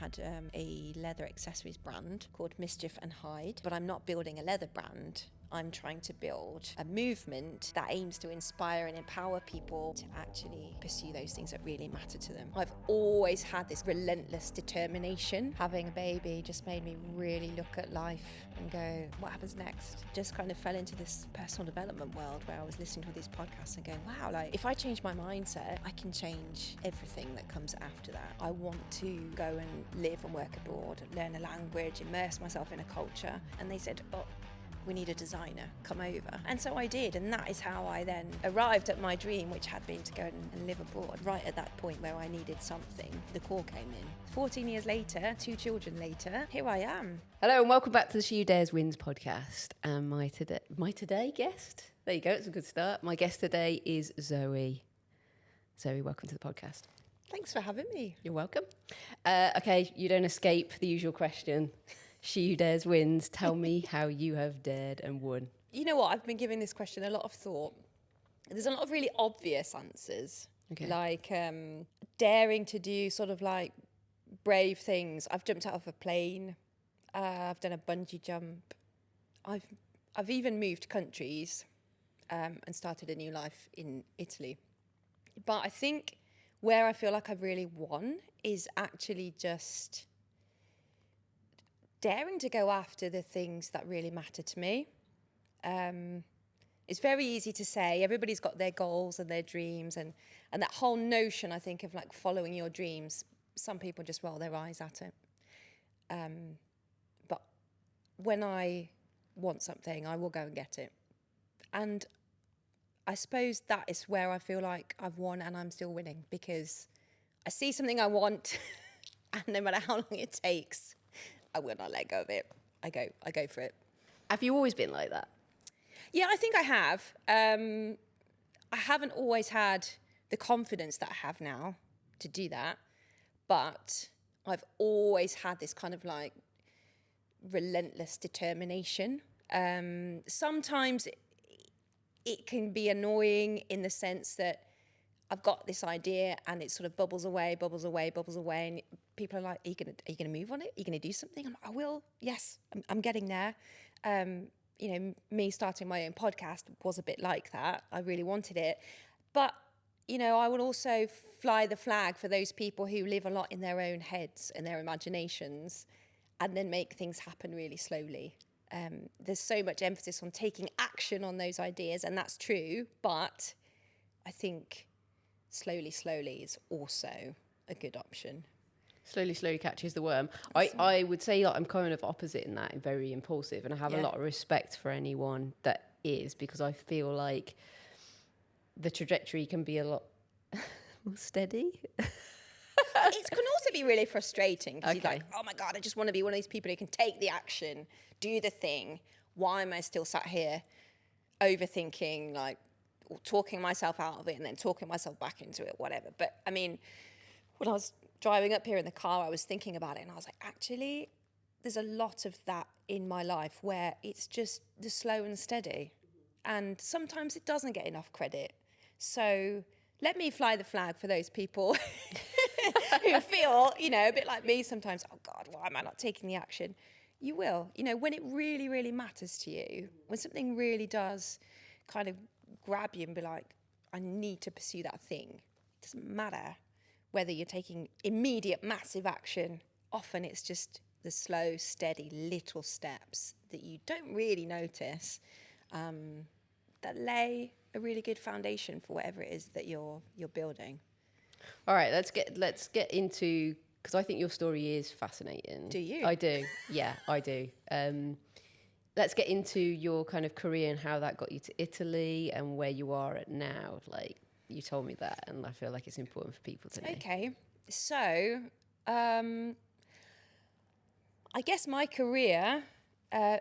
had a leather accessories brand called Mischief and Hide, but I'm not building a leather brand. I'm trying to build a movement that aims to inspire and empower people to actually pursue those things that really matter to them. I've always had this relentless determination. Having a baby just made me really look at life and go, what happens next? Just kind of fell into this personal development world where I was listening to all these podcasts and going, wow, like if I change my mindset, I can change everything that comes after that. I want to go and live and work abroad, learn a language, immerse myself in a culture. And they said, oh, we need a designer, come over. And so I did, and that is how I then arrived at my dream, which had been to go and live abroad. Right at that point where I needed something, the call came in. 14 years later, 2 children later, here I am. Hello and welcome back to the She Who Dares Wins podcast. And my today guest, there you go, it's a good start. My guest today is Zoe. Zoe, welcome to the podcast. Thanks for having me. You're welcome. Okay, you don't escape the usual question. She Who Dares Wins. Tell me how you have dared and won. You know what? I've been giving this question a lot of thought. There's a lot of really obvious answers, like daring to do sort of like brave things. I've jumped out of a plane. I've done a bungee jump. I've even moved countries and started a new life in Italy. But I think where I feel like I've really won is actually just daring to go after the things that really matter to me. It's very easy to say, everybody's got their goals and their dreams and that whole notion, I think, of like following your dreams. Some people just roll their eyes at it. But when I want something, I will go and get it. And I suppose that is where I feel like I've won and I'm still winning, because I see something I want and no matter how long it takes, I will not let go of it. I go for it. Have you always been like that? Yeah, I think I have. I haven't always had the confidence that I have now to do that, but I've always had this kind of like relentless determination. Sometimes it can be annoying in the sense that I've got this idea and it sort of bubbles away, and people are like, are you gonna move on it? Are you gonna do something? I'm like, I will, yes, I'm getting there. Me starting my own podcast was a bit like that. I really wanted it. But, I would also fly the flag for those people who live a lot in their own heads and their imaginations and then make things happen really slowly. There's so much emphasis on taking action on those ideas, and that's true, but I think slowly is also a good option. Slowly catches the worm. I would say that I'm kind of opposite in that, very impulsive, and I have a lot of respect for anyone that is, because I feel like the trajectory can be a lot more steady. It can also be really frustrating, because you're like, oh my God, I just want to be one of these people who can take the action, do the thing. Why am I still sat here overthinking, like, or talking myself out of it and then talking myself back into it, whatever. But I mean, when I was driving up here in the car, I was thinking about it and I was like, actually, there's a lot of that in my life where it's just the slow and steady. And sometimes it doesn't get enough credit. So let me fly the flag for those people who feel, a bit like me sometimes, oh God, why am I not taking the action? You will. When it really, really matters to you, when something really does kind of grab you and be like, I need to pursue that thing. It doesn't matter whether you're taking immediate, massive action. Often it's just the slow, steady, little steps that you don't really notice that lay a really good foundation for whatever it is that you're building. All right, let's get into, because I think your story is fascinating. Do you? I do. Yeah, I do. Let's get into your kind of career and how that got you to Italy and where you are at now. Like, you told me that, and I feel like it's important for people to know. Okay, so I guess my career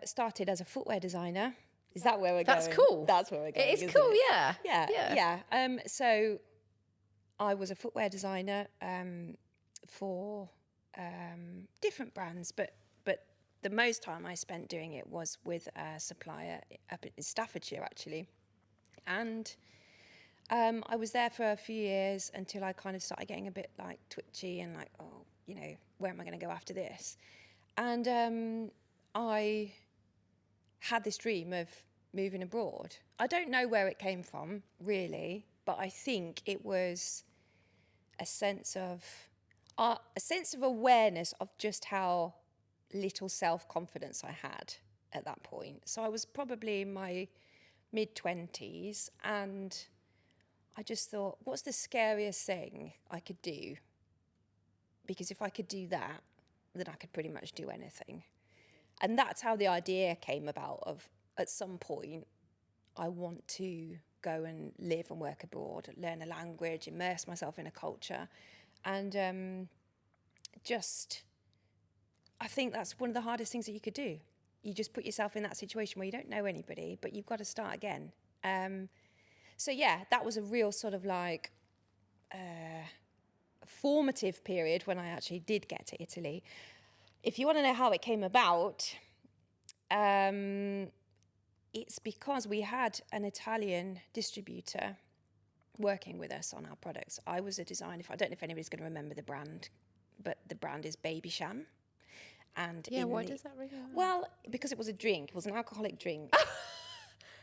started as a footwear designer. Is that where we're going? That's cool. That's where we're going. It is cool, it? Yeah. So I was a footwear designer for different brands, but the most time I spent doing it was with a supplier up in Staffordshire, actually. And I was there for a few years until I kind of started getting a bit like twitchy and like, oh, you know, where am I going to go after this? And I had this dream of moving abroad. I don't know where it came from, really, but I think it was a sense of awareness of just how little self-confidence I had at that point. So I was probably in my mid-20s, and I just thought, what's the scariest thing I could do? Because if I could do that, then I could pretty much do anything. And that's how the idea came about of, at some point, I want to go and live and work abroad, learn a language, immerse myself in a culture. And I think that's one of the hardest things that you could do. You just put yourself in that situation where you don't know anybody, but you've got to start again. So yeah, that was a real sort of like formative period when I actually did get to Italy. If you want to know how it came about, it's because we had an Italian distributor working with us on our products. I was a designer. I don't know if anybody's going to remember the brand, but the brand is Baby Sham. And why does that ring a bell? Well, because it was a drink. It was an alcoholic drink.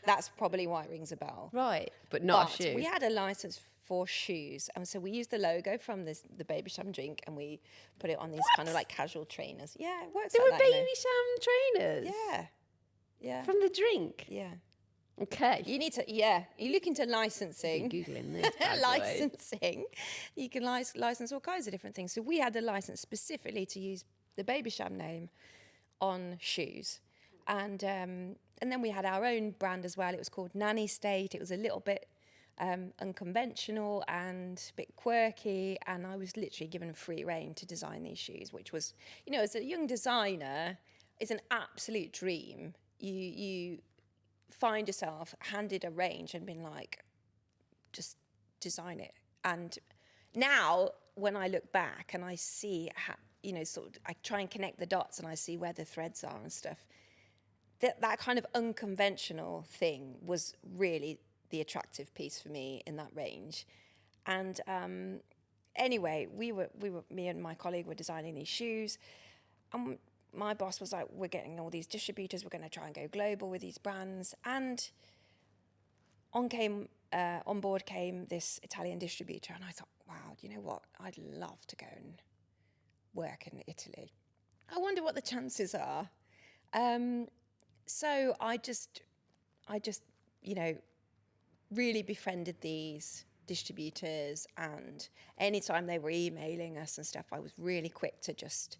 That's probably why it rings a bell. Right, but not a shoe. We had a license for shoes, and so we used the logo from the Baby Sham drink, and we put it on these kind of like casual trainers. Yeah, it works. There like were that, Baby Sham trainers. Yeah. From the drink. Yeah. Okay. You need to. Yeah, you look into licensing. You're Googling this. Licensing. You can license all kinds of different things. So we had a license specifically to use the Baby Sham name on shoes, and then we had our own brand as well. It was called Nanny State. It was a little bit unconventional and a bit quirky, and I was literally given free rein to design these shoes, which was, you know, as a young designer, is an absolute dream. You find yourself handed a range and been like, just design it. And now when I look back and I see how, you know, sort of, I try and connect the dots and I see where the threads are and stuff. That kind of unconventional thing was really the attractive piece for me in that range. And anyway, me and my colleague were designing these shoes. And my boss was like, we're getting all these distributors, we're going to try and go global with these brands. And on board came this Italian distributor. And I thought, wow, you know what? I'd love to go and work in Italy. I wonder what the chances are. So I just, you know, really befriended these distributors, and anytime they were emailing us and stuff, I was really quick to just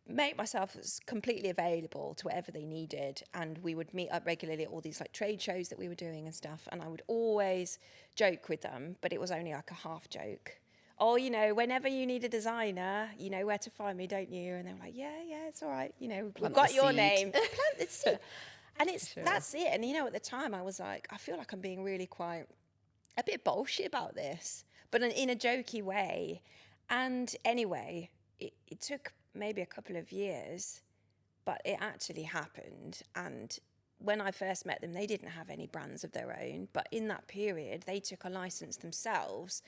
make myself as completely available to whatever they needed. And we would meet up regularly at all these like trade shows that we were doing and stuff. And I would always joke with them, but it was only like a half joke. Oh, you know, whenever you need a designer, you know where to find me, don't you? And they were like, yeah, it's all right. You know, we've got your name. Plant the seed. And that's it. And, you know, at the time I was like, I feel like I'm being really quite a bit bullshit about this, but in a jokey way. And anyway, it took maybe a couple of years, but it actually happened. And when I first met them, they didn't have any brands of their own. But in that period, they took a license themselves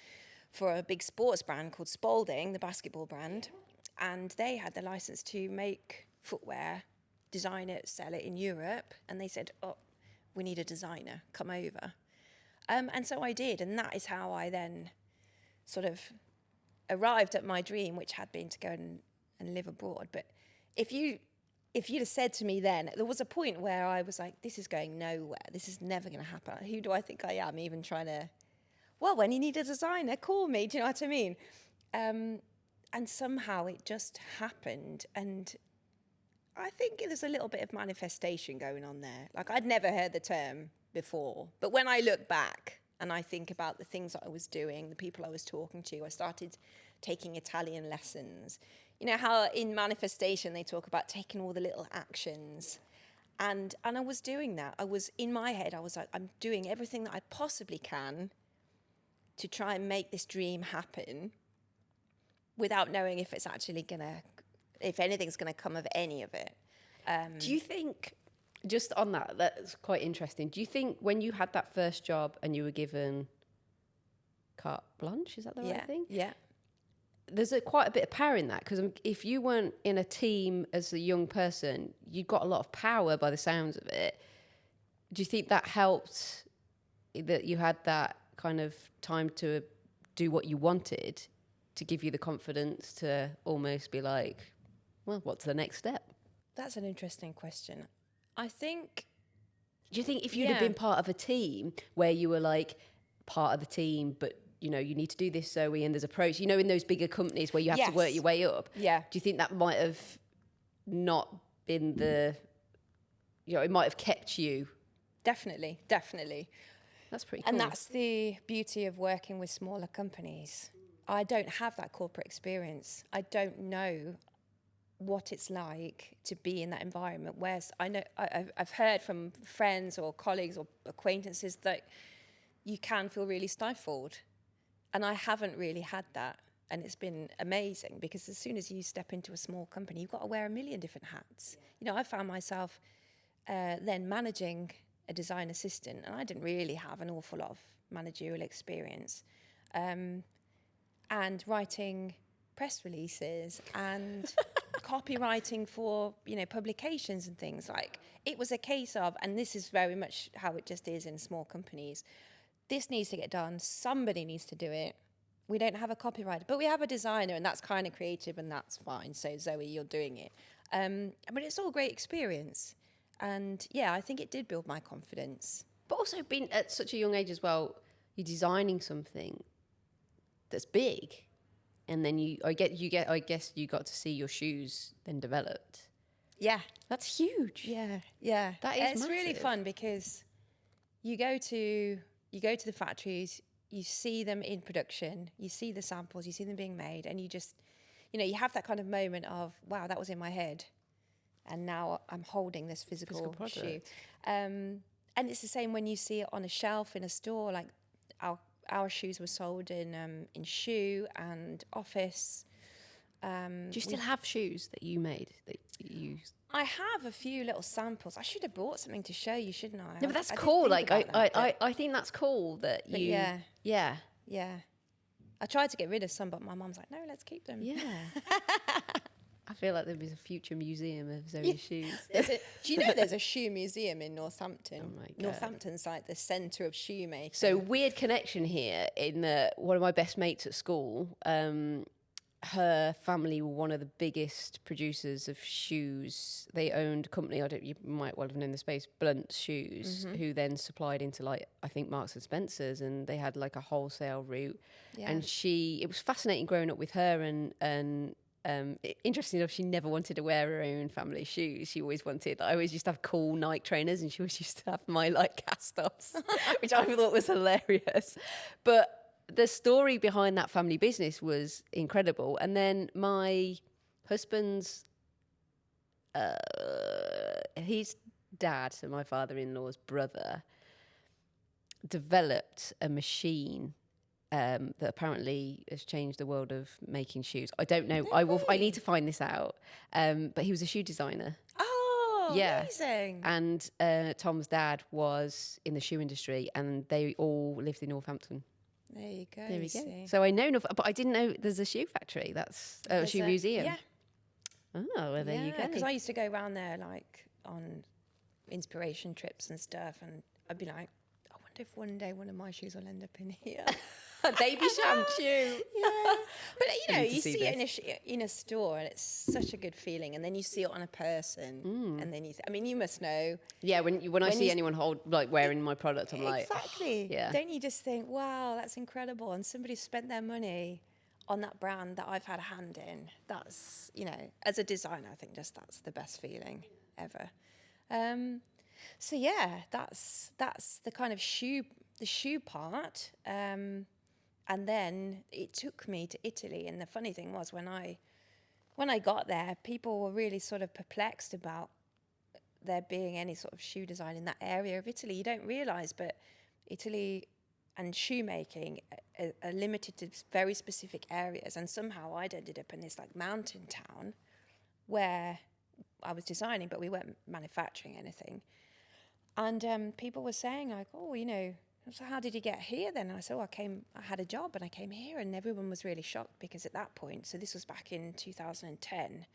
for a big sports brand called Spalding, the basketball brand. And they had the license to make footwear, design it, sell it in Europe. And they said, oh, we need a designer, come over. And so I did. And that is how I then sort of arrived at my dream, which had been to go and live abroad. But if you'd have said to me then, there was a point where I was like, this is going nowhere. This is never going to happen. Who do I think I am even trying to, well, when you need a designer, call me. Do you know what I mean? And somehow it just happened. And I think there's a little bit of manifestation going on there. Like, I'd never heard the term before. But when I look back and I think about the things that I was doing, the people I was talking to, I started taking Italian lessons. You know how in manifestation they talk about taking all the little actions. And I was doing that. I was, in my head, I was like, I'm doing everything that I possibly can to try and make this dream happen without knowing if it's actually if anything's gonna come of any of it. Do you think, just on that's quite interesting, do you think when you had that first job and you were given carte blanche, is that the right thing? Yeah. there's quite a bit of power in that, because if you weren't in a team as a young person, you got a lot of power by the sounds of it. Do you think that helped, that you had that kind of time to do what you wanted, to give you the confidence to almost be like, well, what's the next step? That's an interesting question. I think... Do you think if you'd have been part of a team where you were like part of the team, but you know, you need to do this, Zoe, and there's a process, you know, in those bigger companies where you have to work your way up. Yeah. Do you think that might have not been the, you know, it might have kept you? Definitely. That's pretty cool. And that's the beauty of working with smaller companies. I don't have that corporate experience. I don't know what it's like to be in that environment. Whereas I've heard from friends or colleagues or acquaintances that you can feel really stifled. And I haven't really had that. And it's been amazing, because as soon as you step into a small company, you've got to wear a million different hats. You know, I found myself then managing a design assistant, and I didn't really have an awful lot of managerial experience, and writing press releases and copywriting for, you know, publications and things. Like, it was a case of, and this is very much how it just is in small companies, this needs to get done, somebody needs to do it. We don't have a copywriter, but we have a designer, and that's kind of creative, and that's fine. So Zoe, you're doing it. But it's all great experience. And yeah, I think it did build my confidence. But also, being at such a young age as well, you're designing something that's big, and then I guess you got to see your shoes then developed. Yeah, that's huge. Yeah. That is it's massive. Really fun, because you go to the factories, you see them in production, you see the samples, you see them being made, and you just, you know, you have that kind of moment of, wow, that was in my head, and now I'm holding this physical shoe. And it's the same when you see it on a shelf in a store. Like, our shoes were sold in shoe and office. Do you still have shoes that you made that you used? I have a few little samples. I should have brought something to show you, shouldn't I? No, but that's cool. Like, I think that's cool that you. Yeah. I tried to get rid of some, but my mum's like, no, let's keep them. Yeah. I feel like there was a future museum of Zoe's shoes. Do you know there's a shoe museum in Northampton? Oh my God. Northampton's like the centre of shoemaking. So, weird connection here in that one of my best mates at school, her family were one of the biggest producers of shoes. They owned a company, you might well have known the space, Blunt Shoes, who then supplied into, like, I think Marks and Spencer's, and they had like a wholesale route. Yeah. And it was fascinating growing up with her, and interesting enough, she never wanted to wear her own family shoes. She always wanted, I always used to have cool Nike trainers, and she always used to have my like cast-offs, which I thought was hilarious. But the story behind that family business was incredible. And then my husband's, his dad, so my father-in-law's brother, developed a machine that apparently has changed the world of making shoes. I don't know. I need to find this out. But he was a shoe designer. Oh, yeah. Amazing. And Tom's dad was in the shoe industry, and they all lived in Northampton. There you go. There we go. So I know enough, but I didn't know there's a shoe factory. That's a shoe museum. Yeah. Oh, well, there you go. Because I used to go around there like on inspiration trips and stuff, and I'd be like, I wonder if one day one of my shoes will end up in here. A baby sham shoe. Yeah. But you know, you see it in a store, and it's such a good feeling, and then you see it on a person, and then I mean, you must know. Yeah, when I see anyone wearing my product, I'm like, exactly. Oh, yeah. Don't you just think, wow, that's incredible, and somebody spent their money on that brand that I've had a hand in. That's, you know, as a designer, I think just that's the best feeling ever. So yeah, that's the kind of the shoe part. And then it took me to Italy. And the funny thing was, when I got there, people were really sort of perplexed about there being any sort of shoe design in that area of Italy. You don't realise, but Italy and shoemaking are limited to very specific areas. And somehow I'd ended up in this like mountain town where I was designing, but we weren't manufacturing anything. And people were saying like, oh, you know, So how did you get here then? And I said, I had a job and I came here, and everyone was really shocked because at that point, so this was back in 2010,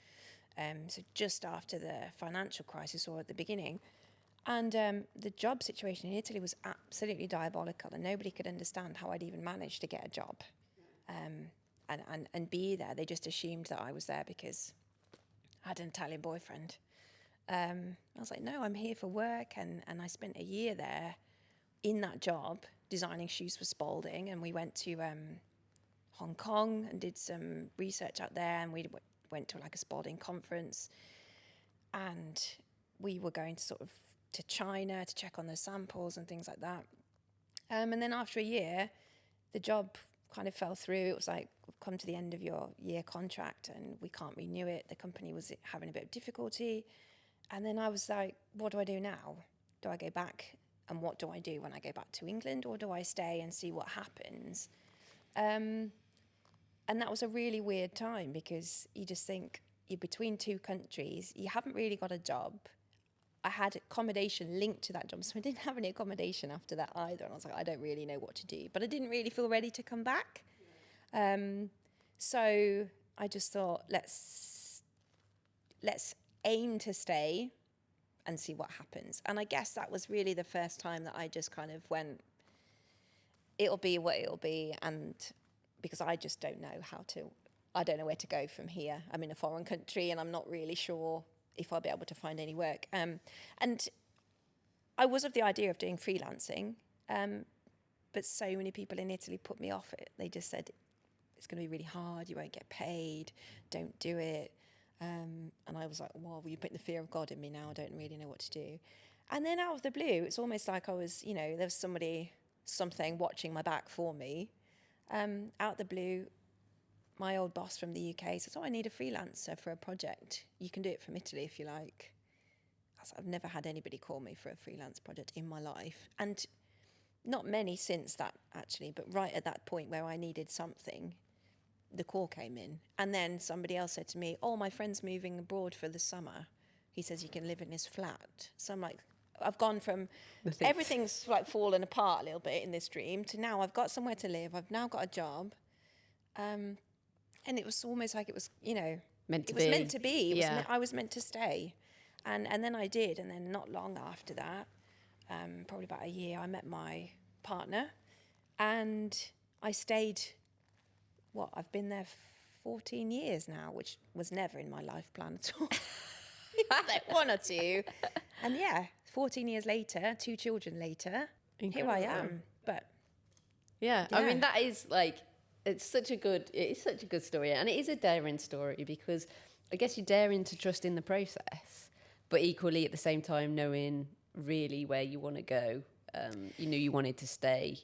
so just after the financial crisis or at the beginning, and the job situation in Italy was absolutely diabolical, and nobody could understand how I'd even managed to get a job and be there. They just assumed that I was there because I had an Italian boyfriend. I was like, no, I'm here for work, and I spent a year there in that job designing shoes for Spalding, and we went to Hong Kong and did some research out there, and we went to like a Spalding conference, and we were going to sort of to China to check on the samples and things like that. And then after a year, the job kind of fell through. It was like, we've come to the end of your year contract and we can't renew it. The company was having a bit of difficulty. And then I was like, what do I do now? Do I go back? And what do I do when I go back to England? Or do I stay and see what happens? And that was a really weird time because you just think you're between two countries. You haven't really got a job. I had accommodation linked to that job, so I didn't have any accommodation after that either. And I was like, I don't really know what to do. But I didn't really feel ready to come back. So I just thought, let's aim to stay and see what happens. And I guess that was really the first time that I just kind of went, it'll be what it'll be. And because I just don't know I don't know where to go from here. I'm in a foreign country and I'm not really sure if I'll be able to find any work. And I was of the idea of doing freelancing, but so many people in Italy put me off it. They just said, it's going to be really hard, you won't get paid, don't do it. And I was like, well, you put the fear of God in me now, I don't really know what to do. And then out of the blue, it's almost like I was, there was something watching my back for me. Out of the blue, my old boss from the UK says, I need a freelancer for a project. You can do it from Italy if you like. I've never had anybody call me for a freelance project in my life. And not many since that, actually, but right at that point where I needed something, the call came in. And then somebody else said to me, my friend's moving abroad for the summer. He says you can live in his flat. So I'm like, I've gone from everything's like fallen apart a little bit in this dream to now I've got somewhere to live. I've now got a job. And it was almost like it was, meant to be. I was meant to stay. And then I did. And then not long after that, probably about a year, I met my partner. And I stayed, I've been there 14 years now, which was never in my life plan at all. Like 1 or 2. And 14 years later, 2 children later, Incredible. Here I am. But yeah, I mean, that is like, it's such a good story, and it is a daring story because I guess you're daring to trust in the process, but equally at the same time knowing really where you want to go. You knew you wanted to stay.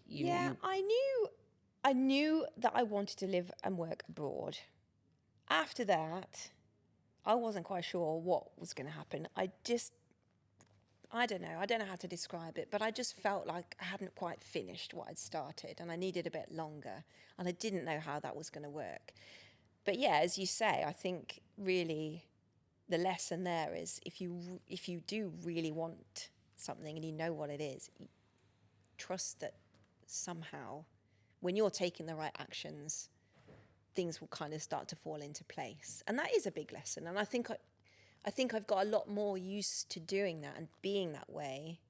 I knew that I wanted to live and work abroad. After that, I wasn't quite sure what was going to happen. I don't know how to describe it, but I just felt like I hadn't quite finished what I'd started and I needed a bit longer and I didn't know how that was going to work. But as you say, I think really the lesson there is if you do really want something and you know what it is, trust that somehow when you're taking the right actions, things will kind of start to fall into place. And that is a big lesson. And I think I've got a lot more used to doing that and being that way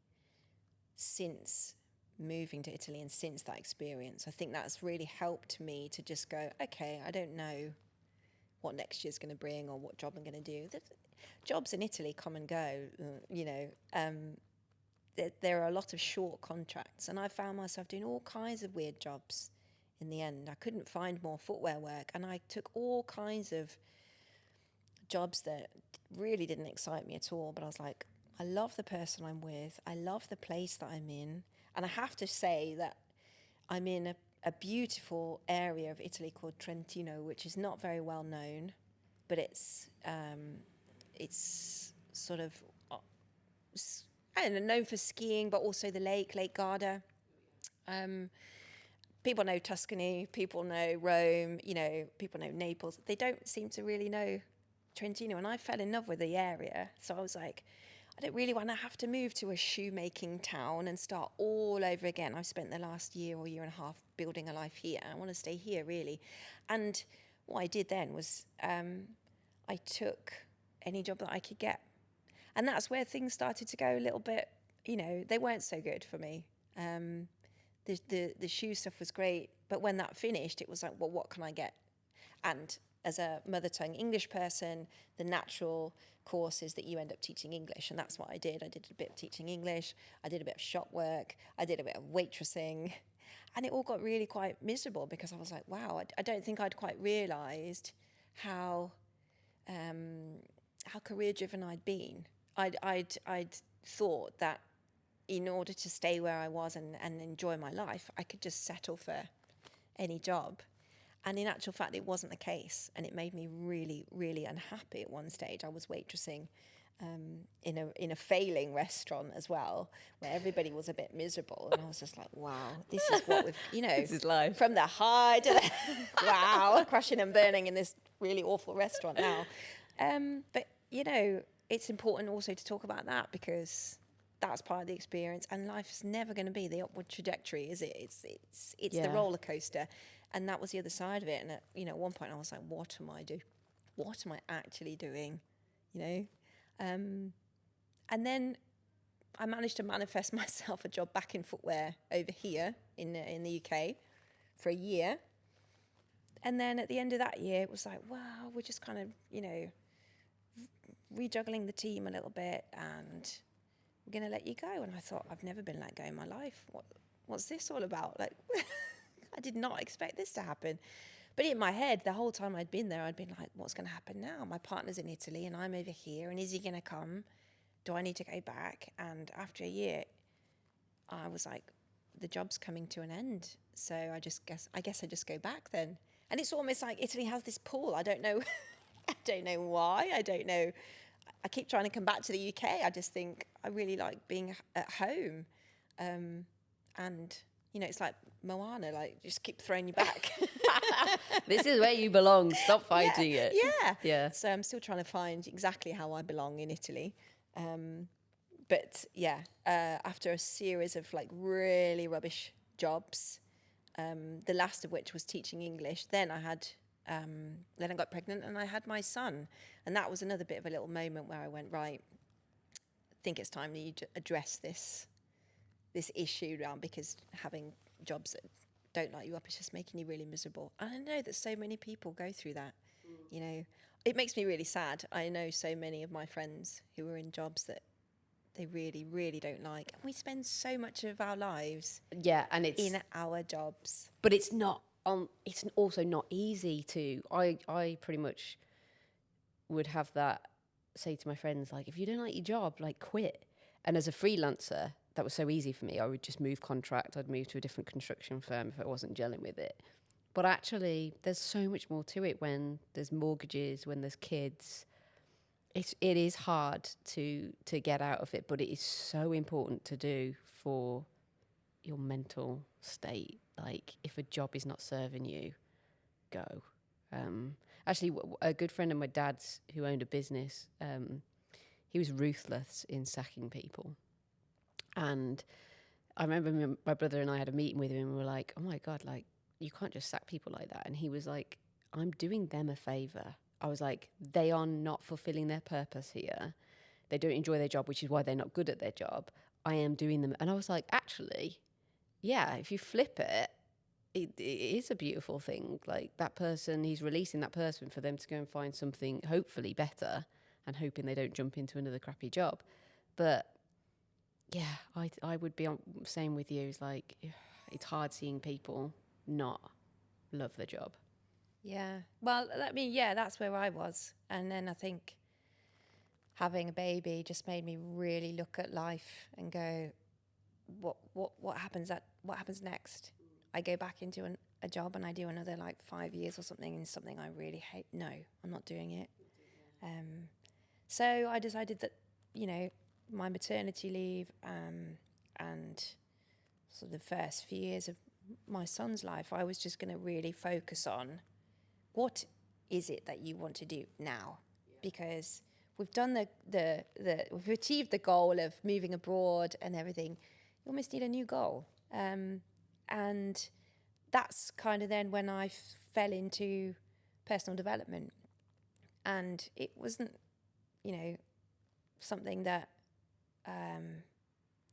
since moving to Italy and since that experience. I think that's really helped me to just go, okay, I don't know what next year's going to bring or what job I'm going to do. The jobs in Italy come and go, there are a lot of short contracts and I found myself doing all kinds of weird jobs in the end. I couldn't find more footwear work and I took all kinds of jobs that really didn't excite me at all, but I was like, I love the person I'm with, I love the place that I'm in, and I have to say that I'm in a beautiful area of Italy called Trentino, which is not very well known, but it's sort of known for skiing, but also the Lake Garda. People know Tuscany, people know Rome, people know Naples. They don't seem to really know Trentino, and I fell in love with the area. So I was like, I don't really want to have to move to a shoemaking town and start all over again. I've spent the last year or year and a half building a life here. I want to stay here, really. And what I did then was I took any job that I could get. And that's where things started to go a little bit, they weren't so good for me. The shoe stuff was great, but when that finished, it was like, well, what can I get? And as a mother tongue English person, the natural course is that you end up teaching English, and that's what I did. I did a bit of teaching English, I did a bit of shop work, I did a bit of waitressing, and it all got really quite miserable because I was like, wow, I don't think I'd quite realised how career-driven I'd been. I'd thought that in order to stay where I was and enjoy my life, I could just settle for any job. And in actual fact, it wasn't the case. And it made me really, really unhappy at one stage. I was waitressing in a failing restaurant as well, where everybody was a bit miserable. And I was just like, wow, this is what we've, this is life. From the high to the, wow, crashing and burning in this really awful restaurant now. But, it's important also to talk about that because that's part of the experience, and life is never going to be the upward trajectory, is it? It's the roller coaster, and that was the other side of it. And at one point I was like, what am I actually doing? And then I managed to manifest myself a job back in footwear over here in the UK for a year, and then at the end of that year it was like, wow, we're just kind of rejuggling the team a little bit, and we're going to let you go. And I thought, I've never been let go in my life. What's this all about? Like, I did not expect this to happen. But in my head, the whole time I'd been there, I'd been like, what's going to happen now? My partner's in Italy and I'm over here. And is he going to come? Do I need to go back? And after a year, I was like, the job's coming to an end. So I guess I just go back then. And it's almost like Italy has this pull. I don't know. I don't know why. I don't know. I keep trying to come back to the UK. I just think I really like being at home. And, it's like Moana, like just keep throwing you back. This is where you belong. Stop fighting it. Yeah. So I'm still trying to find exactly how I belong in Italy. But after a series of like really rubbish jobs, the last of which was teaching English, then I got pregnant and I had my son. And that was another bit of a little moment where I went, right, I think it's time that you address this issue now, because having jobs that don't light you up is just making you really miserable. And I know that so many people go through that. It makes me really sad. I know so many of my friends who are in jobs that they really, really don't like. And we spend so much of our lives and it's in our jobs. But it's not it's also not easy to. I pretty much would have that say to my friends, like, if you don't like your job, like, quit. And as a freelancer, that was so easy for me. I would just move contract. I'd move to a different construction firm if I wasn't gelling with it. But actually, there's so much more to it when there's mortgages, when there's kids. It is hard to get out of it, but it is so important to do for your mental state. Like, if a job is not serving you, go. Actually, a good friend of my dad's who owned a business, he was ruthless in sacking people. And I remember my brother and I had a meeting with him and we were like, oh my God, like, you can't just sack people like that. And he was like, I'm doing them a favor. I was like, they are not fulfilling their purpose here. They don't enjoy their job, which is why they're not good at their job. I am doing them. And I was like, actually, yeah, if you flip it, it is a beautiful thing. Like, that person, he's releasing that person for them to go and find something hopefully better, and hoping they don't jump into another crappy job. But yeah, I would be on same with you. It's like, it's hard seeing people not love the job. Yeah. Well, I mean, that's where I was. And then I think having a baby just made me really look at life and go, what happens next? I go back into a job and I do another like 5 years or something in something I really hate. No, I'm not doing it. So I decided that, my maternity leave and sort of the first few years of my son's life, I was just going to really focus on what is it that you want to do now? Because we've done we've achieved the goal of moving abroad and everything. You almost need a new goal. And that's kind of then when I fell into personal development. And it wasn't, something that I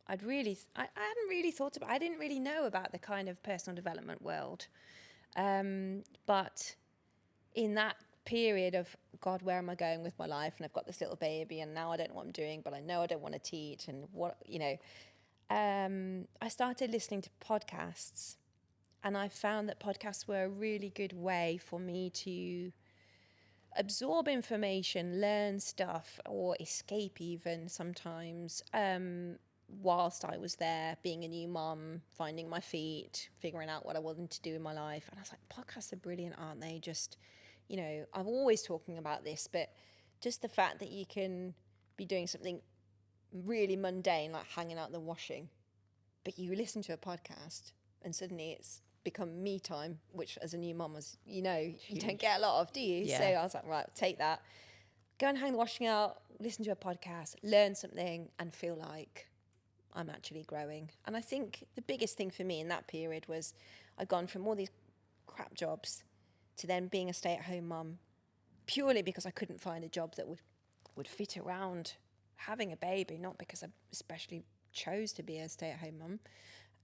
hadn't really thought about. I didn't really know about the kind of personal development world. But in that period of, God, where am I going with my life? And I've got this little baby and now I don't know what I'm doing, but I know I don't want to teach. And I started listening to podcasts, and I found that podcasts were a really good way for me to absorb information, learn stuff, or escape even sometimes, whilst I was there being a new mum, finding my feet, figuring out what I wanted to do in my life. And I was like, podcasts are brilliant, aren't they? Just, I'm always talking about this, but just the fact that you can be doing something really mundane, like hanging out the washing, but you listen to a podcast and suddenly it's become me time, which as a new mum, as you don't get a lot of, do you? Yeah. So I was like, right, take that, go and hang the washing out, listen to a podcast, learn something, and feel like I'm actually growing. And I think the biggest thing for me in that period was I'd gone from all these crap jobs to then being a stay-at-home mum, purely because I couldn't find a job that would fit around having a baby, not because I especially chose to be a stay-at-home mum.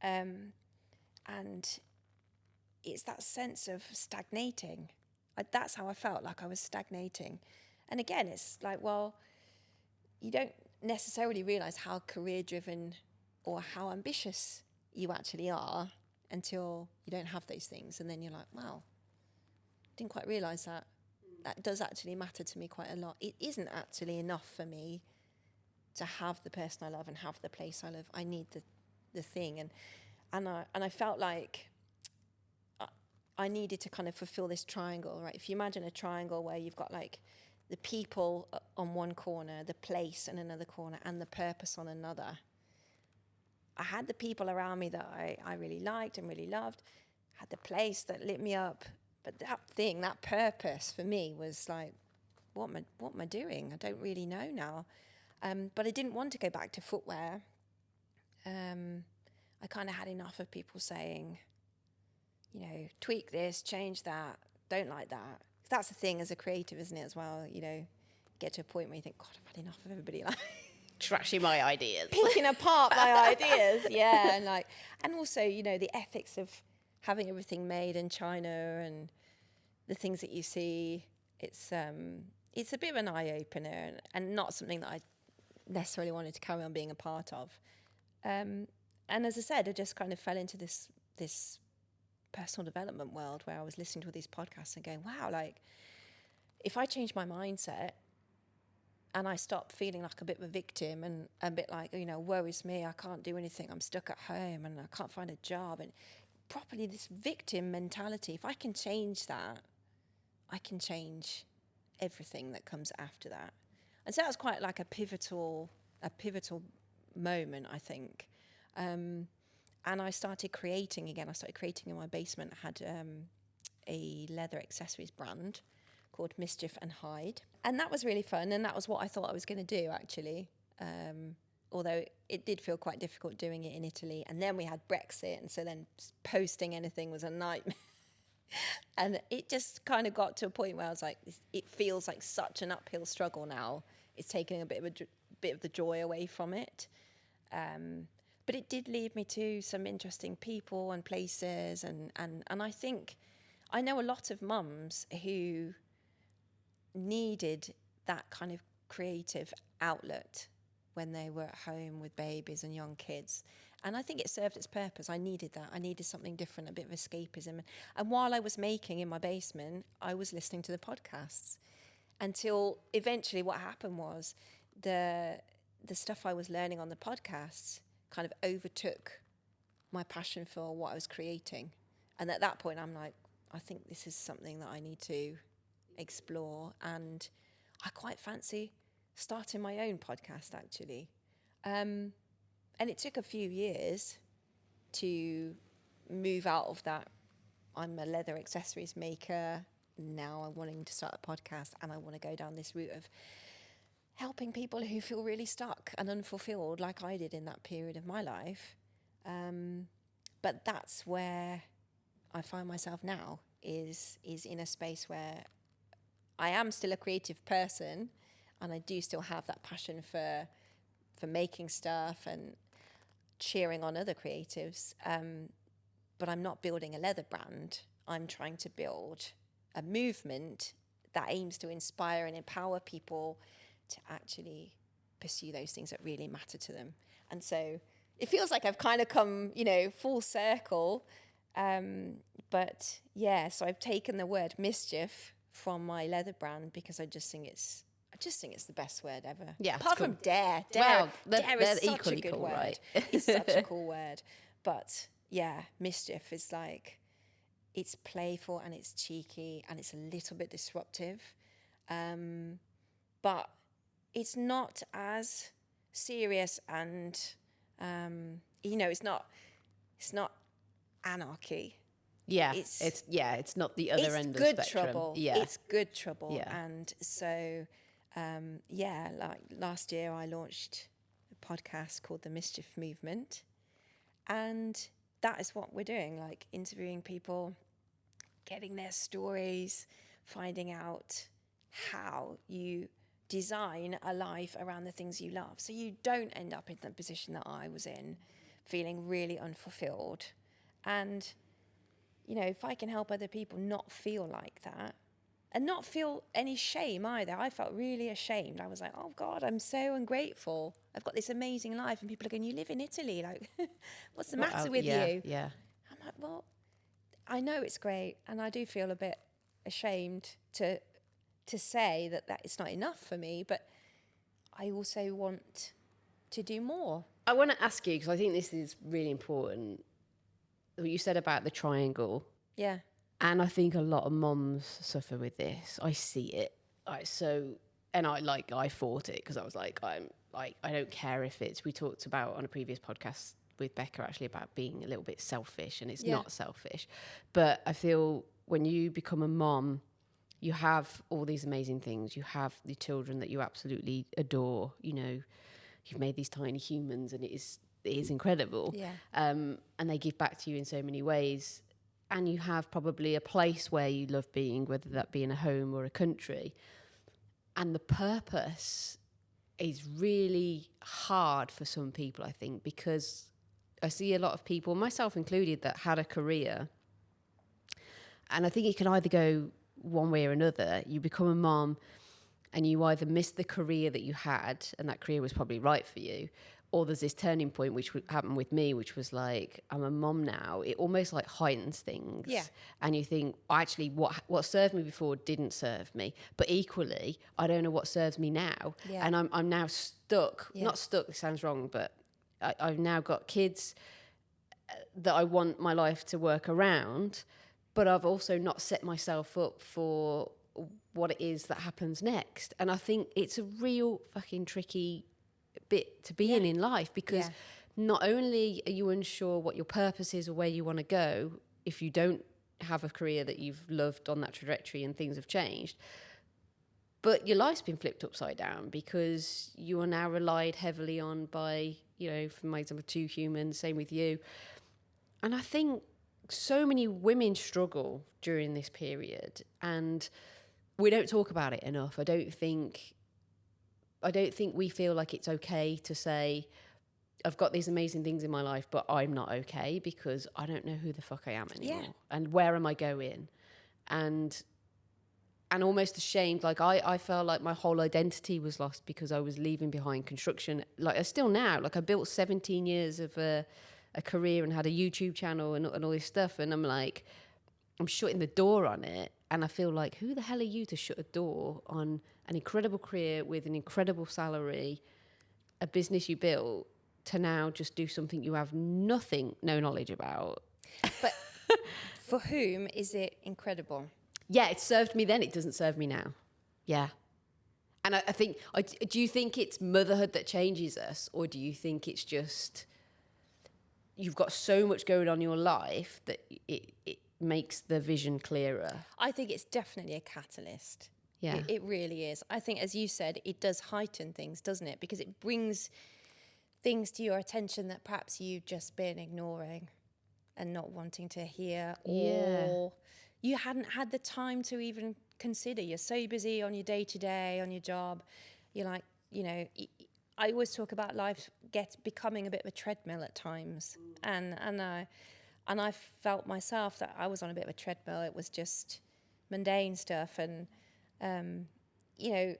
And it's that sense of stagnating. That's how I felt, like I was stagnating. And again, it's like, well, you don't necessarily realise how career-driven or how ambitious you actually are until you don't have those things. And then you're like, wow, didn't quite realise that. That does actually matter to me quite a lot. It isn't actually enough for me to have the person I love and have the place I love. I need the thing. And I felt like I needed to kind of fulfill this triangle, right? If you imagine a triangle where you've got like the people on one corner, the place in another corner, and the purpose on another. I had the people around me that I really liked and really loved, had the place that lit me up, but that purpose for me was like, what am I doing? I don't really know now. But I didn't want to go back to footwear. I kind of had enough of people saying, tweak this, change that, don't like that. That's the thing as a creative, isn't it, as well? Get to a point where you think, God, I've had enough of everybody like trashing my ideas, picking apart my ideas. Yeah, and also, the ethics of having everything made in China and the things that you see. It's a bit of an eye opener and not something that I necessarily wanted to carry on being a part of. And as I said, I just kind of fell into this personal development world where I was listening to all these podcasts and going, wow, like if I change my mindset and I stop feeling like a bit of a victim and a bit like, woe is me, I can't do anything, I'm stuck at home and I can't find a job, and properly this victim mentality, if I can change that, I can change everything that comes after that. And so that was quite like a pivotal moment, I think. And I started creating again. I started creating in my basement. I had a leather accessories brand called Mischief and Hide. And that was really fun. And that was what I thought I was going to do, actually. Although it did feel quite difficult doing it in Italy. And then we had Brexit. And so then posting anything was a nightmare. And it just kind of got to a point where I was like, it feels like such an uphill struggle now. It's taking a bit of the joy away from it. But it did lead me to some interesting people and places. And I think I know a lot of mums who needed that kind of creative outlet when they were at home with babies and young kids. And I think it served its purpose. I needed that. I needed something different, a bit of escapism. And while I was making in my basement, I was listening to the podcasts until eventually what happened was the stuff I was learning on the podcasts kind of overtook my passion for what I was creating. And at that point, I'm like, I think this is something that I need to explore. And I quite fancy starting my own podcast, actually. And it took a few years to move out of that. I'm a leather accessories maker. Now I'm wanting to start a podcast, and I want to go down this route of helping people who feel really stuck and unfulfilled, like I did in that period of my life. But that's where I find myself now, is in a space where I am still a creative person, and I do still have that passion for making stuff and cheering on other creatives. But I'm not building a leather brand. I'm trying to build a movement that aims to inspire and empower people to actually pursue those things that really matter to them. And so it feels like I've kind of come, full circle. But yeah, so I've taken the word mischief from my leather brand because I just think it's the best word ever. Yeah, apart from cool. dare. Well, dare they're is such equally a good cool, word. right? It's such a cool word. But yeah, mischief is like, it's playful and it's cheeky and it's a little bit disruptive. But it's not as serious and, it's not anarchy. Yeah, it's not the other end of the spectrum. It's good trouble. Yeah. It's good trouble. Yeah. And so, like last year I launched a podcast called The Mischief Movement. And that is what we're doing, like interviewing people, getting their stories, finding out how you design a life around the things you love. So you don't end up in the position that I was in, feeling really unfulfilled. And, if I can help other people not feel like that and not feel any shame either. I felt really ashamed. I was like, oh God, I'm so ungrateful. I've got this amazing life. And people are going, you live in Italy. Like, what's the matter with you? Yeah. I'm like, well, I know it's great. And I do feel a bit ashamed to say that it's not enough for me. But I also want to do more. I want to ask you, because I think this is really important, what you said about the triangle. Yeah. And I think a lot of mums suffer with this. I see it. I fought it because I was like, I don't care if it's, we talked about on a previous podcast with Becca actually about being a little bit selfish, and it's not selfish. But I feel when you become a mom, you have all these amazing things. You have the children that you absolutely adore. You've made these tiny humans, and it is incredible. Yeah. And they give back to you in so many ways. And you have probably a place where you love being, whether that be in a home or a country. And the purpose is really hard for some people, I think, because I see a lot of people, myself included, that had a career. And I think it can either go one way or another. You become a mom and you either miss the career that you had, and that career was probably right for you, or there's this turning point, which happened with me, which was like, I'm a mom now. It almost like heightens things. Yeah. And you think, actually, what served me before didn't serve me. But equally, I don't know what serves me now. Yeah. And I'm now stuck. Yeah. Not stuck, it sounds wrong, but I've now got kids that I want my life to work around, but I've also not set myself up for what it is that happens next. And I think it's a real fucking tricky bit to be in life, because not only are you unsure what your purpose is or where you want to go if you don't have a career that you've loved on that trajectory and things have changed, but your life's been flipped upside down because you are now relied heavily on by, for my example, 2 humans, same with you. And I think so many women struggle during this period, and we don't talk about it enough. I don't think we feel like it's okay to say, I've got these amazing things in my life, but I'm not okay because I don't know who the fuck I am anymore. Yeah. And where am I going? And almost ashamed. Like I felt like my whole identity was lost because I was leaving behind construction. Like I still now, like I built 17 years of a career and had a YouTube channel and all this stuff. And I'm like, I'm shutting the door on it. And I feel like, who the hell are you to shut a door on an incredible career with an incredible salary, a business you built, to now just do something you have no knowledge about? But for whom is it incredible? Yeah, it served me then. It doesn't serve me now. Yeah. And I think, do you think it's motherhood that changes us? Or do you think it's just, you've got so much going on in your life that it makes the vision clearer? I think it's definitely a catalyst. Yeah. It really is. I think, as you said, it does heighten things, doesn't it? Because it brings things to your attention that perhaps you've just been ignoring and not wanting to hear, or you hadn't had the time to even consider. You're so busy on your day-to-day, on your job. You're like, you know, I always talk about life becoming a bit of a treadmill at times. And I felt myself that I was on a bit of a treadmill. It was just mundane stuff. And, you know,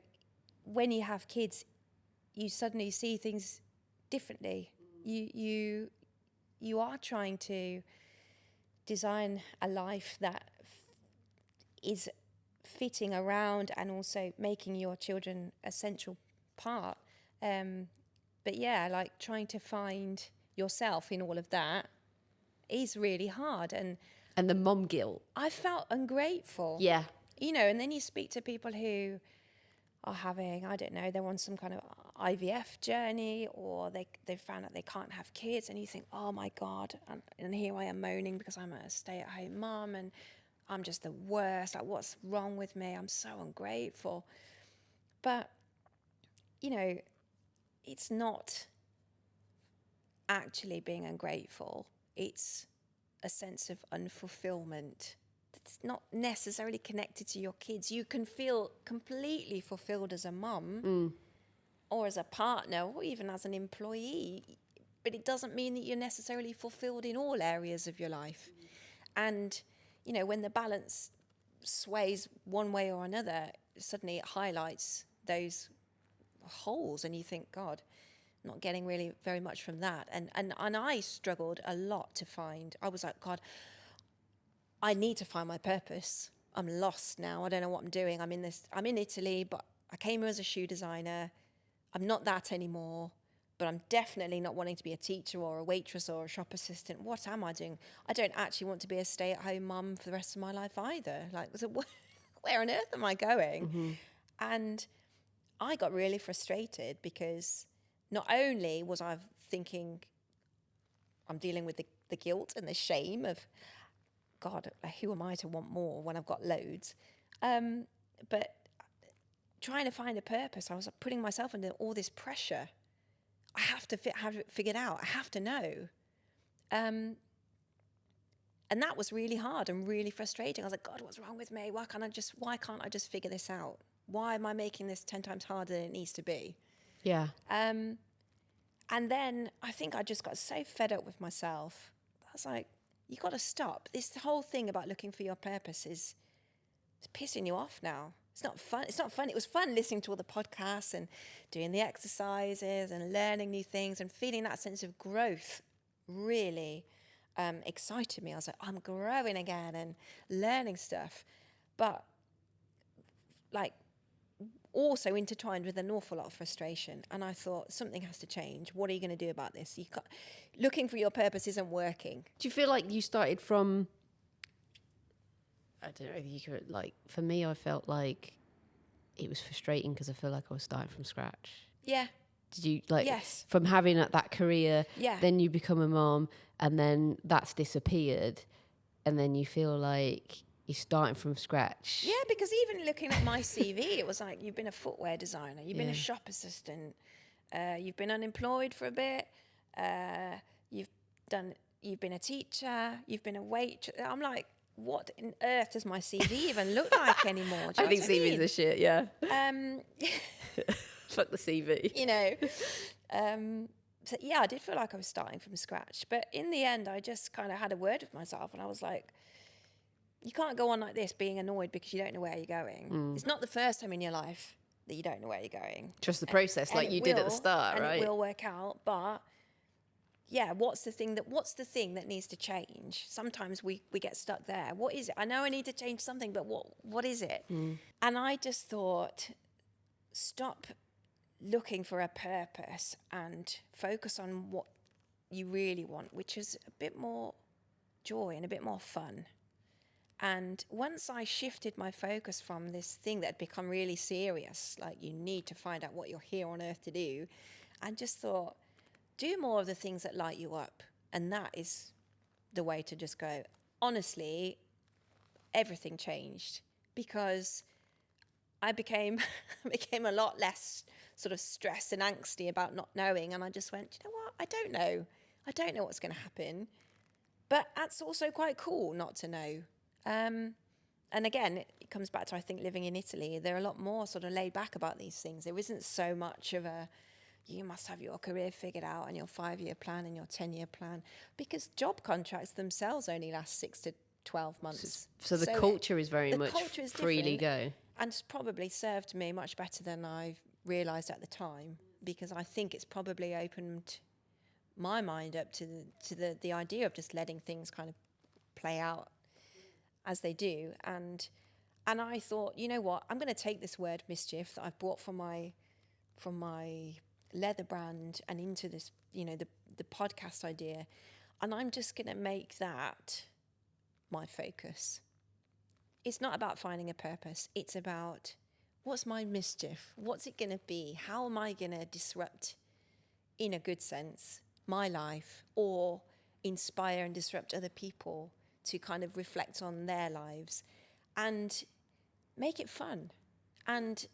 when you have kids, you suddenly see things differently. You are trying to design a life that is fitting around and also making your children a central part. But yeah, like trying to find yourself in all of that is really hard. And the mom guilt. I felt ungrateful. Yeah. You know, and then you speak to people who are having, I don't know, they're on some kind of IVF journey, or they've found out they can't have kids, and you think, oh my God, and here I am moaning because I'm a stay-at-home mum and I'm just the worst. Like, what's wrong with me? I'm so ungrateful. But, you know, it's not actually being ungrateful. It's a sense of unfulfillment. It's not necessarily connected to your kids. You can feel completely fulfilled as a mum or as a partner or even as an employee, but it doesn't mean that you're necessarily fulfilled in all areas of your life. And, you know, when the balance sways one way or another, suddenly it highlights those holes and you think, God, I'm not getting really very much from that. And I struggled a lot to find, I was like, God, I need to find my purpose. I'm lost now. I don't know what I'm doing. I'm in Italy, but I came here as a shoe designer. I'm not that anymore, but I'm definitely not wanting to be a teacher or a waitress or a shop assistant. What am I doing? I don't actually want to be a stay-at-home mum for the rest of my life either. Like, so where on earth am I going? Mm-hmm. And I got really frustrated because not only was I thinking I'm dealing with the guilt and the shame of, God, who am I to want more when I've got loads? But trying to find a purpose, I was putting myself under all this pressure. I have to have it figured out. I have to know. And that was really hard and really frustrating. I was like, God, what's wrong with me? Why can't I just figure this out? Why am I making this 10 times harder than it needs to be? Yeah. And then I think I just got so fed up with myself. I was like, you got to stop. This whole thing about looking for your purpose it's pissing you off now. It's not fun. It's not fun. It was fun listening to all the podcasts and doing the exercises and learning new things and feeling that sense of growth really excited me. I was like, I'm growing again and learning stuff. But like also intertwined with an awful lot of frustration. And I thought, something has to change. What are you going to do about this? Looking for your purpose isn't working. Do you feel like you started from, I don't know if you could, like, for me, I felt like it was frustrating because I feel like I was starting from scratch. Yeah. Did you, like, yes. From having that career, yeah. Then you become a mom, and then that's disappeared, and then you feel like you're starting from scratch. Yeah, because even looking at my CV, it was like, you've been a footwear designer, you've been a shop assistant, you've been unemployed for a bit, you've been a teacher, you've been a waitress. I'm like, what on earth does my CV even look like anymore? I think CVs are shit, yeah. Fuck the CV. You know. So yeah, I did feel like I was starting from scratch. But in the end, I just kind of had a word with myself and I was like, you can't go on like this being annoyed because you don't know where you're going. It's not the first time in your life that you don't know where you're going. Trust the process, like you did at the start, right? And it will work out. But yeah, what's the thing that needs to change? Sometimes we get stuck there. What is it? I know I need to change something, but what is it? And I just thought, stop looking for a purpose and focus on what you really want, which is a bit more joy and a bit more fun. And once I shifted my focus from this thing that had become really serious, like you need to find out what you're here on earth to do, I just thought, do more of the things that light you up. And that is the way to just go. Honestly, everything changed because I became a lot less sort of stressed and angsty about not knowing. And I just went, you know what? I don't know. I don't know what's going to happen. But that's also quite cool not to know. And again, it comes back to, I think, living in Italy. They're a lot more sort of laid back about these things. There isn't so much of a, you must have your career figured out and your 5-year plan and your 10-year plan, because job contracts themselves only last 6 to 12 months. So the culture is very much freely go. And it's probably served me much better than I realised at the time, because I think it's probably opened my mind up to the idea of just letting things kind of play out as they do. And I thought, you know what, I'm going to take this word mischief that I've bought from my leather brand and into this, you know, the podcast idea, and I'm just going to make that my focus. It's not about finding a purpose. It's about, what's my mischief? What's it going to be? How am I going to disrupt, in a good sense, my life, or inspire and disrupt other people to kind of reflect on their lives and make it fun and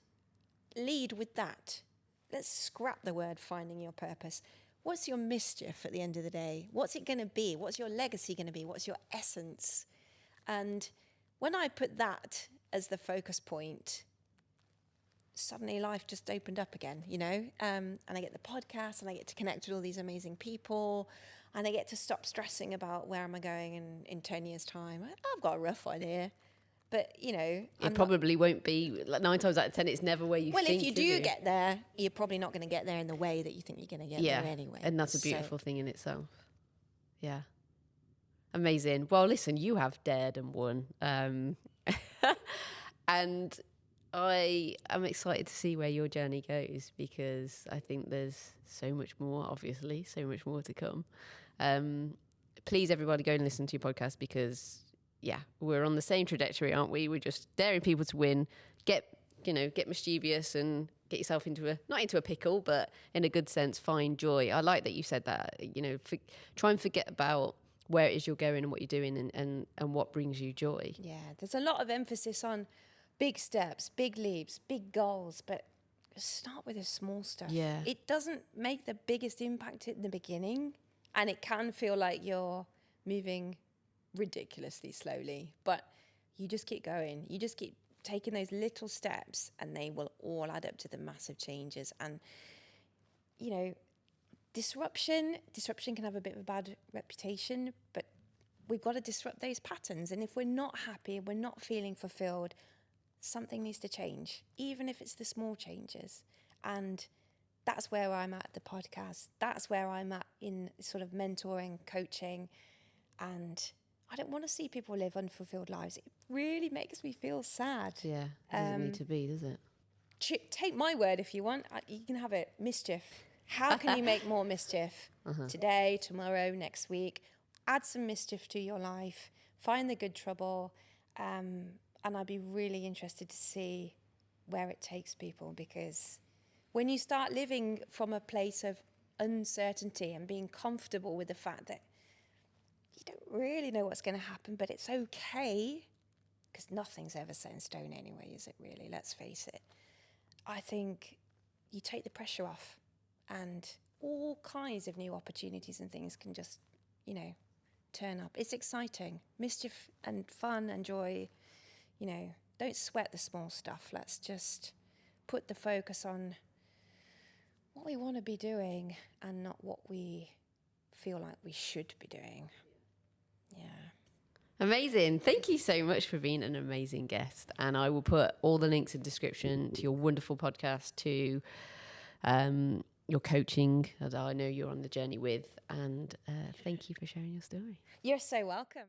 lead with that. Let's scrap the word finding your purpose. What's your mischief at the end of the day? What's it going to be? What's your legacy going to be? What's your essence? And when I put that as the focus point, suddenly life just opened up again, you know? And I get the podcast and I get to connect with all these amazing people, and I get to stop stressing about where am I going in 10 years' time. I've got a rough idea, but, you know. It probably won't be, like 9 times out of 10, it's never where you think. Well, if you do get there, you're probably not going to get there in the way that you think you're going to get there anyway. And that's a beautiful thing in itself. Yeah. Amazing. Well, listen, you have dared and won. And I am excited to see where your journey goes, because I think there's so much more, obviously, so much more to come. Please, everybody, go and listen to your podcast, because, yeah, we're on the same trajectory, aren't we? We're just daring people to win, get mischievous and get yourself not into a pickle, but in a good sense, find joy. I like that you said that, you know, try and forget about where it is you're going and what you're doing and what brings you joy. Yeah, there's a lot of emphasis on big steps, big leaps, big goals, but start with the small stuff. Yeah. It doesn't make the biggest impact in the beginning, and it can feel like you're moving ridiculously slowly, but you just keep going. You just keep taking those little steps, and they will all add up to the massive changes. And, you know, disruption can have a bit of a bad reputation, but we've got to disrupt those patterns. And if we're not happy, we're not feeling fulfilled, something needs to change, even if it's the small changes. And that's where I'm at the podcast. That's where I'm at in sort of mentoring, coaching. And I don't want to see people live unfulfilled lives. It really makes me feel sad. Yeah, it doesn't need to be, does it? Take my word if you want. You can have it. Mischief. How can you make more mischief today, tomorrow, next week? Add some mischief to your life. Find the good trouble. And I'd be really interested to see where it takes people, because when you start living from a place of uncertainty and being comfortable with the fact that you don't really know what's going to happen, but it's okay, because nothing's ever set in stone anyway, is it really? Let's face it. I think you take the pressure off, and all kinds of new opportunities and things can just, you know, turn up. It's exciting. Mischief and fun and joy. You know, don't sweat the small stuff. Let's just put the focus on what we want to be doing and not what we feel like we should be doing. Yeah. Amazing. Thank you so much for being an amazing guest. And I will put all the links in the description to your wonderful podcast, to your coaching that I know you're on the journey with. And thank you for sharing your story. You're so welcome.